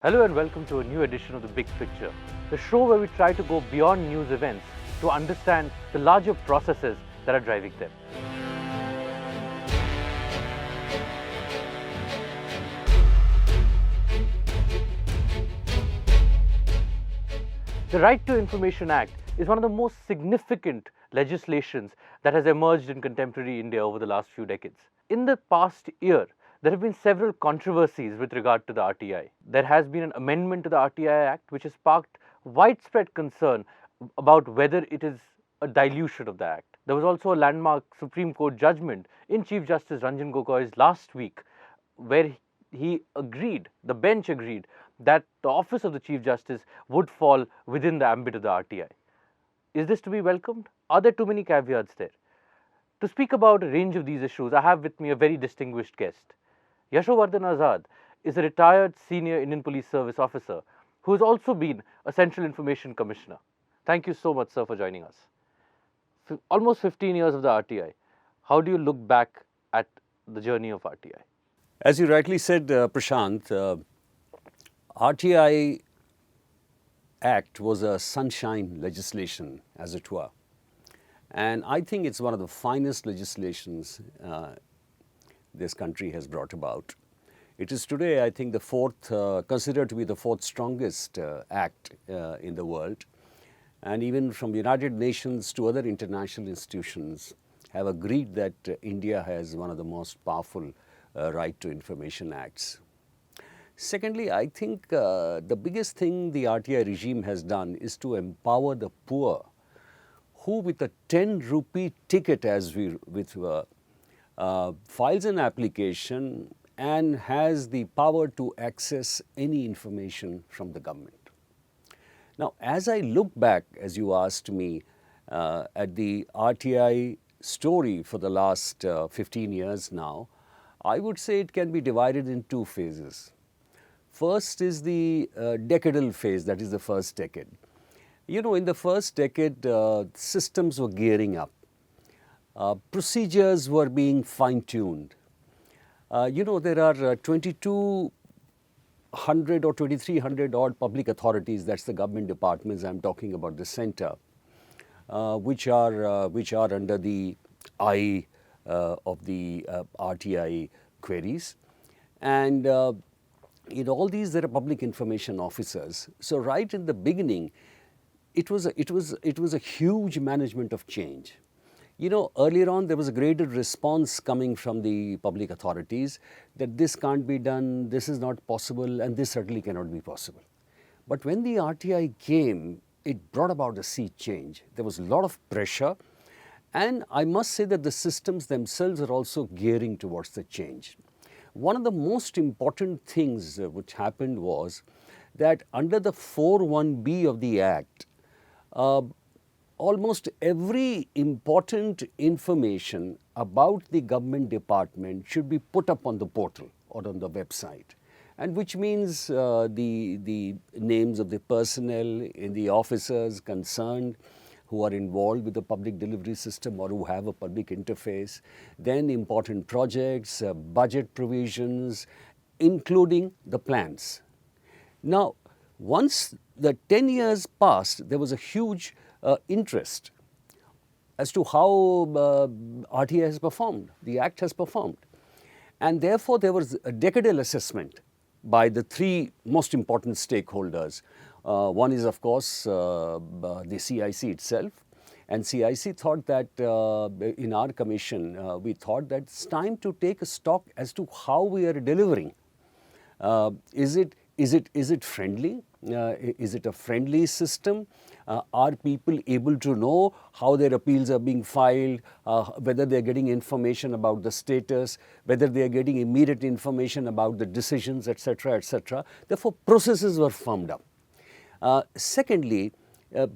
Hello and welcome to a new edition of The Big Picture, the show where we try to go beyond news events to understand the larger processes that are driving them. The Right to Information Act is one of the most significant legislations that has emerged in contemporary India over the last few decades. In the past year, there have been several controversies with regard to the RTI. There has been an amendment to the RTI Act which has sparked widespread concern about whether it is a dilution of the Act. There was also a landmark Supreme Court judgment in Chief Justice Ranjan Gogoi's last week where the bench agreed that the office of the Chief Justice would fall within the ambit of the RTI. Is this to be welcomed? Are there too many caveats there? To speak about a range of these issues, I have with me a very distinguished guest. Yashovardhan Azad is a retired senior Indian Police Service officer who has also been a Central Information Commissioner. Thank you so much, sir, for joining us. Almost 15 years of the RTI. How do you look back at the journey of RTI? As you rightly said, Prashant, RTI Act was a sunshine legislation, as it were. And I think it's one of the finest legislations this country has brought about. It is today, I think, considered to be the fourth strongest act in the world. And even from the United Nations to other international institutions have agreed that India has one of the most powerful right to information acts. Secondly, I think the biggest thing the RTI regime has done is to empower the poor who with a 10 rupee ticket files an application and has the power to access any information from the government. Now, as I look back, as you asked me, at the RTI story for the last 15 years now, I would say it can be divided in two phases. First is the decadal phase, that is the first decade. You know, in the first decade, systems were gearing up. Procedures were being fine-tuned. There are 2,200 or 2,300 odd public authorities, that's the government departments, I'm talking about the center, which are under the eye of the RTI queries. And in all these, there are public information officers. So right in the beginning, it was a huge management of change. You know, earlier on, there was a graded response coming from the public authorities that this can't be done, this is not possible, and this certainly cannot be possible. But when the RTI came, it brought about a sea change. There was a lot of pressure, and I must say that the systems themselves are also gearing towards the change. One of the most important things which happened was that under the 4.1b of the Act, almost every important information about the government department should be put up on the portal or on the website, and which means the names of the personnel in the officers concerned who are involved with the public delivery system or who have a public interface, then important projects, budget provisions, including the plans. Now, once the 10 years passed, there was a huge interest as to how RTI has performed, the Act has performed. And therefore, there was a decadal assessment by the three most important stakeholders. One is, of course, the CIC itself. And CIC thought that in our commission, we thought that it's time to take a stock as to how we are delivering. Is it friendly? Is it a friendly system? Are people able to know how their appeals are being filed, whether they are getting information about the status, whether they are getting immediate information about the decisions, etc., etc. Therefore, processes were firmed up. Secondly,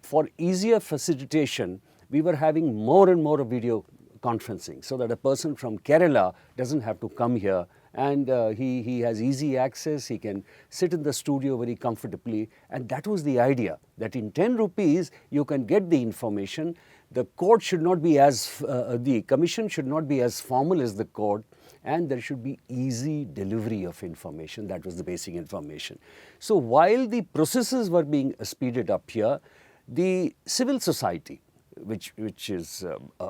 for easier facilitation, we were having more and more video conferencing so that a person from Kerala doesn't have to come here, and he has easy access, he can sit in the studio very comfortably, and that was the idea, that in 10 rupees you can get the information. The court should not be the commission should not be as formal as the court. and there should be easy delivery of information. That was the basic information. So while the processes were being speeded up here, the civil society, which is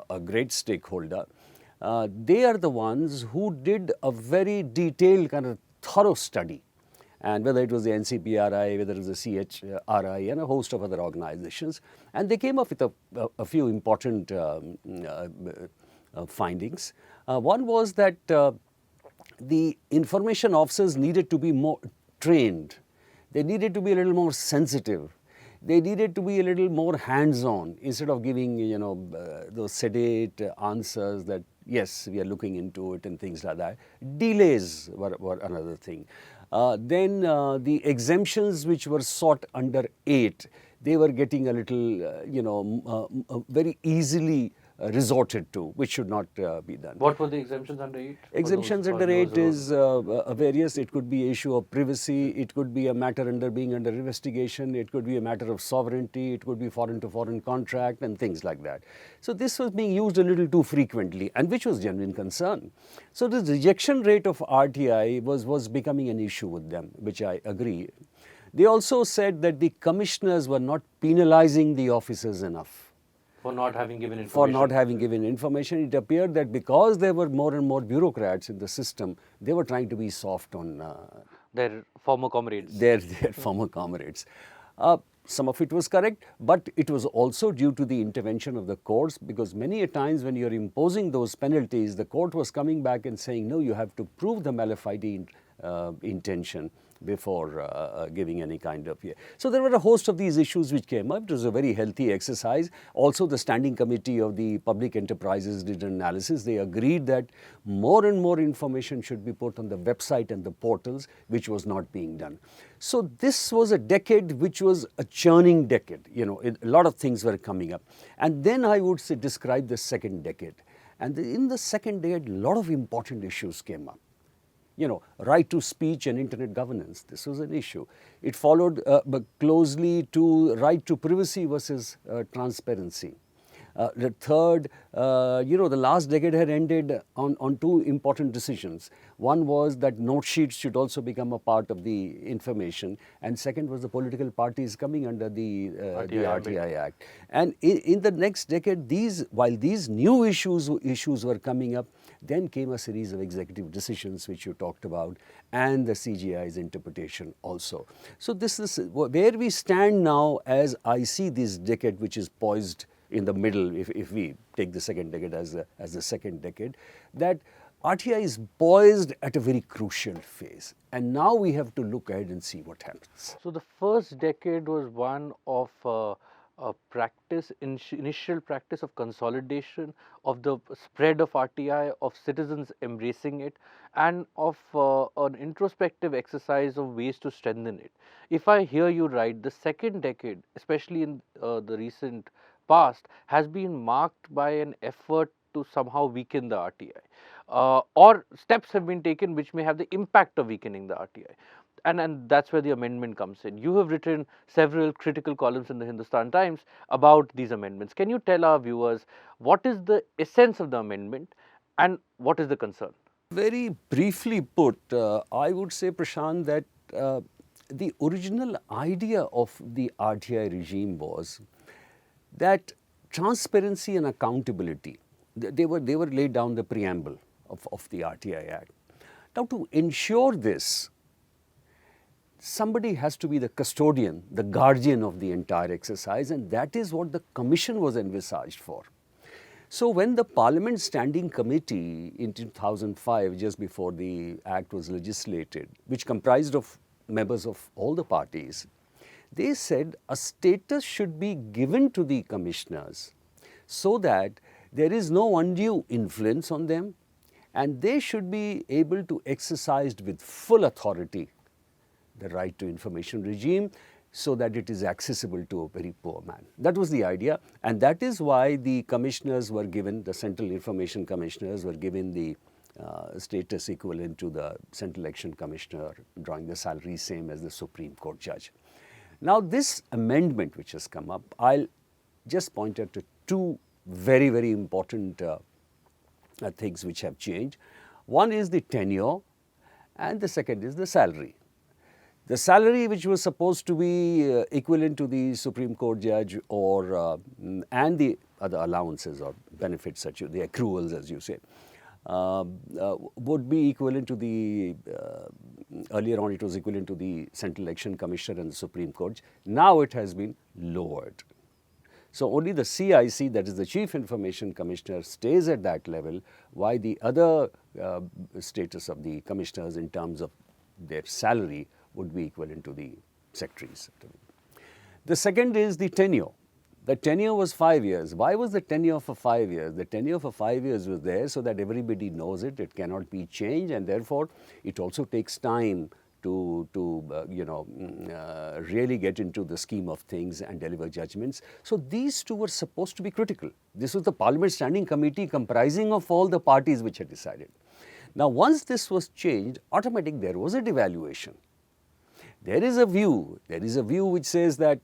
a great stakeholder, they are the ones who did a very detailed kind of thorough study. And whether it was the NCPRI, whether it was the CHRI, and a host of other organizations. And they came up with a few important findings. One was that the information officers needed to be more trained. They needed to be a little more sensitive. They needed to be a little more hands-on instead of giving, those sedate answers that, yes, we are looking into it and things like that. Delays were another thing. Then the exemptions which were sought under 8, they were getting a little, very easily resorted to, which should not be done. What were the exemptions under 8? Exemptions under 8 is various. It could be issue of privacy, it could be a matter being under investigation, it could be a matter of sovereignty, it could be foreign to foreign contract and things like that. So this was being used a little too frequently, and which was genuine concern. So the rejection rate of RTI was becoming an issue with them, which I agree. They also said that the commissioners were not penalizing the officers enough. For not having given information. For not having given information. It appeared that because there were more and more bureaucrats in the system, they were trying to be soft on their former comrades. Their former comrades. Some of it was correct, but it was also due to the intervention of the courts, because many a times when you're imposing those penalties, the court was coming back and saying, no, you have to prove the malafide intention before giving any kind of. So there were a host of these issues which came up. It was a very healthy exercise. Also, the Standing Committee of the Public Enterprises did an analysis. They agreed that more and more information should be put on the website and the portals, which was not being done. So this was a decade which was a churning decade. A lot of things were coming up. And then I would say describe the second decade. And in the second decade, a lot of important issues came up. Right to speech and internet governance. This was an issue. It followed closely to right to privacy versus transparency. The third, the last decade had ended on two important decisions. One was that note sheets should also become a part of the information, and second was the political parties coming under the RTI Act. And in the next decade, while these new issues were coming up, then came a series of executive decisions which you talked about, and the CGI's interpretation also. So this is where we stand now, as I see this decade, which is poised in the middle, if we take the second decade as the second decade, that RTI is poised at a very crucial phase. And now we have to look ahead and see what happens. So the first decade was one of a practice, initial practice of consolidation, of the spread of RTI, of citizens embracing it, and of an introspective exercise of ways to strengthen it. If I hear you right, the second decade, especially in the recent past, has been marked by an effort to somehow weaken the RTI, or steps have been taken which may have the impact of weakening the RTI. And that's where the amendment comes in. You have written several critical columns in the Hindustan Times about these amendments. Can you tell our viewers what is the essence of the amendment and what is the concern? Very briefly put, I would say, Prashant, that the original idea of the RTI regime was that transparency and accountability, they were laid down the preamble of the RTI Act. Now, to ensure this, somebody has to be the custodian, the guardian of the entire exercise, and that is what the commission was envisaged for. So when the Parliament Standing Committee in 2005, just before the Act was legislated, which comprised of members of all the parties, they said a status should be given to the commissioners so that there is no undue influence on them, and they should be able to exercise with full authority the right to information regime, so that it is accessible to a very poor man. That was the idea, and that is why the commissioners were given, the Central Information Commissioners were given the status equivalent to the Central Election Commissioner, drawing the salary same as the Supreme Court judge. Now this amendment which has come up, I'll just point out to two very, very important things which have changed. One is the tenure and the second is the salary. The salary, which was supposed to be equivalent to the Supreme Court judge and the other allowances or benefits, the accruals as you say, would be equivalent to the, earlier on it was equivalent to the Central Election Commissioner and the Supreme Court. Now it has been lowered. So only the CIC, that is the Chief Information Commissioner, stays at that level, while the other status of the commissioners in terms of their salary would be equivalent to the secretaries. The second is the tenure. The tenure was 5 years. Why was the tenure for 5 years? The tenure for 5 years was there so that everybody knows it, it cannot be changed, and therefore it also takes time to really get into the scheme of things and deliver judgments. So these two were supposed to be critical. This was the Parliament Standing Committee comprising of all the parties which had decided. Now once this was changed, automatically there was a devaluation. There is a view which says that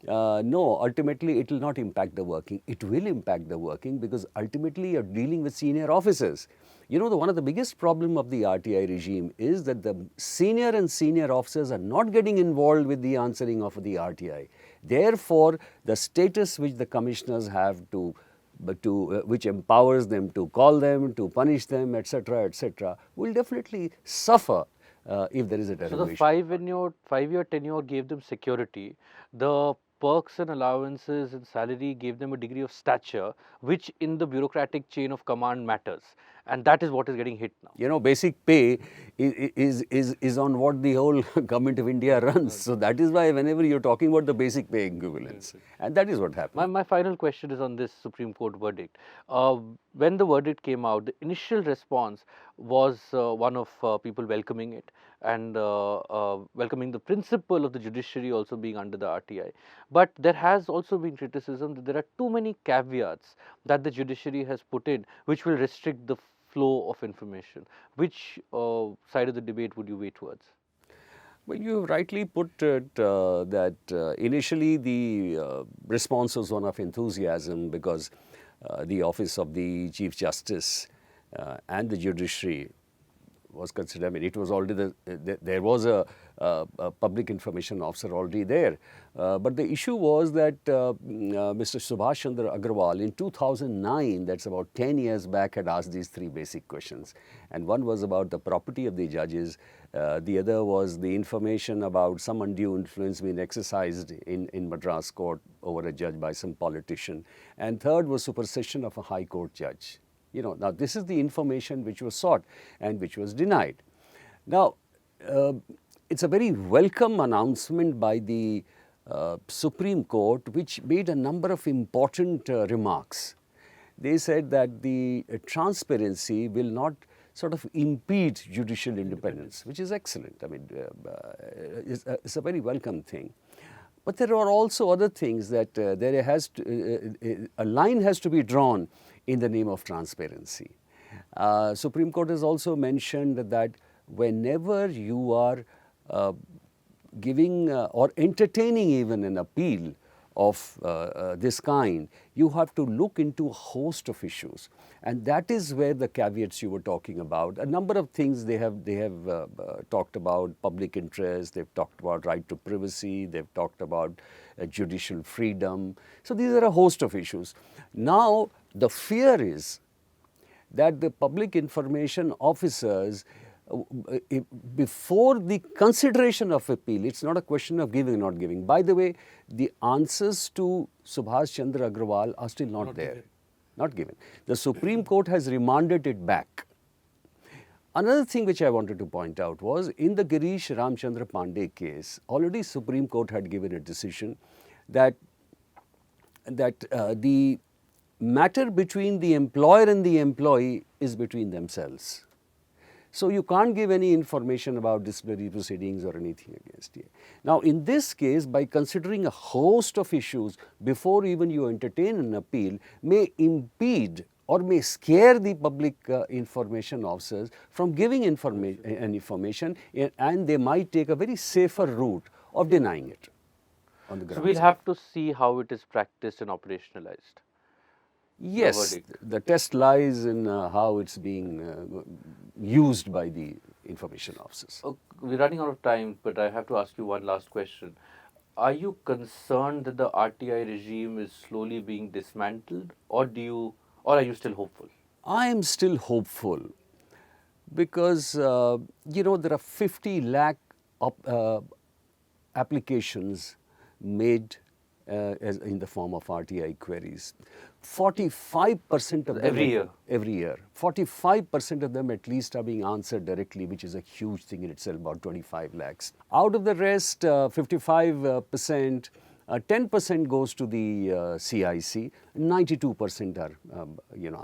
no, ultimately it will not impact the working. It will impact the working because ultimately you are dealing with senior officers. You know, one of the biggest problem of the RTI regime is that the senior officers are not getting involved with the answering of the RTI. Therefore, the status which the commissioners have which empowers them to call them, to punish them, etc., will definitely suffer if there is a derogation. So the 5-year tenure gave them security. The perks and allowances and salary gave them a degree of stature, which in the bureaucratic chain of command matters. And that is what is getting hit now. You know, basic pay is on what the whole government of India runs. So that is why whenever you're talking about the basic pay equivalence, and that is what happened. My final question is on this Supreme Court verdict. When the verdict came out, the initial response was one of people welcoming it and welcoming the principle of the judiciary also being under the RTI. But there has also been criticism that there are too many caveats that the judiciary has put in, which will restrict the flow of information. Which side of the debate would you weigh towards? Well, you have rightly put it that initially the response was one of enthusiasm because the office of the Chief Justice and the judiciary was considered, I mean, it was already, there was a public information officer already there. But the issue was that Mr. Subhash Chandra Agarwal in 2009, that's about 10 years back, had asked these three basic questions. And one was about the property of the judges. The other was the information about some undue influence being exercised in Madras court over a judge by some politician. And third was supersession of a high court judge. You know, now this is the information which was sought and which was denied. Now, it's a very welcome announcement by the Supreme Court, which made a number of important remarks. They said that the transparency will not sort of impede judicial independence, which is excellent. I mean, it's a very welcome thing. But there are also other things that a line has to be drawn in the name of transparency. Supreme Court has also mentioned that whenever you are giving or entertaining even an appeal of this kind, you have to look into a host of issues. And that is where the caveats you were talking about. A number of things they have talked about: public interest, they've talked about right to privacy, they've talked about judicial freedom. So these are a host of issues. Now, the fear is that the public information officers, before the consideration of appeal, it's not a question of giving or not giving. By the way, the answers to Subhash Chandra Agarwal are still not there, not given. The Supreme Court has remanded it back. Another thing which I wanted to point out was in the Girish Ramchandra Pandey case, already Supreme Court had given a decision that the matter between the employer and the employee is between themselves. So you can't give any information about disciplinary proceedings or anything against you. Now, in this case, by considering a host of issues before even you entertain an appeal, may impede or may scare the public information officers from giving information, and they might take a very safer route of denying it on the ground. So we'll have to see how it is practiced and operationalized. Yes, verdict? the test lies in how it's being used by the information officers. We're running out of time, but I have to ask you one last question. Are you concerned that the RTI regime is slowly being dismantled, or are you still hopeful? I am still hopeful because there are 50 lakh applications made as in the form of RTI queries. 45% of them Every year. every year. 45% of them at least are being answered directly, which is a huge thing in itself, about 25 lakhs. Out of the rest, 55%. 10% goes to the CIC, 92% are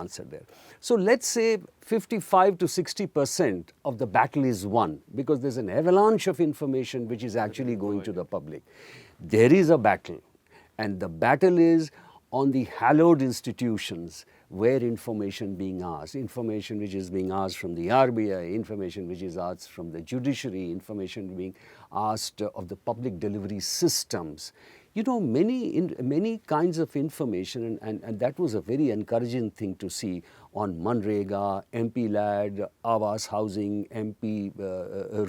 answered there. So let's say 55 to 60% of the battle is won because there's an avalanche of information which is actually going to the public. There is a battle, and the battle is on the hallowed institutions where information being asked, information which is being asked from the RBI, information which is asked from the judiciary, information being asked of the public delivery systems. Many kinds of information, and that was a very encouraging thing to see on Manrega, MP Lad, Awas Housing, MP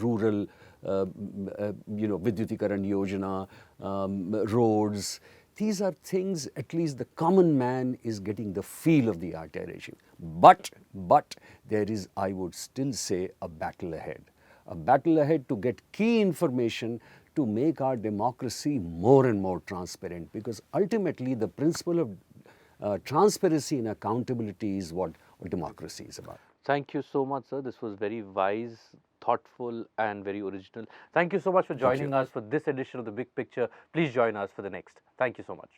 Rural, Vidyutikaran Yojana, roads. These are things at least the common man is getting the feel of the RTI regime. But there is, I would still say, a battle ahead. A battle ahead to get key information to make our democracy more and more transparent, because ultimately the principle of transparency and accountability is what democracy is about. Thank you so much, sir. This was very wise, thoughtful, and very original. Thank you so much for joining us for this edition of The Big Picture. Please join us for the next. Thank you so much.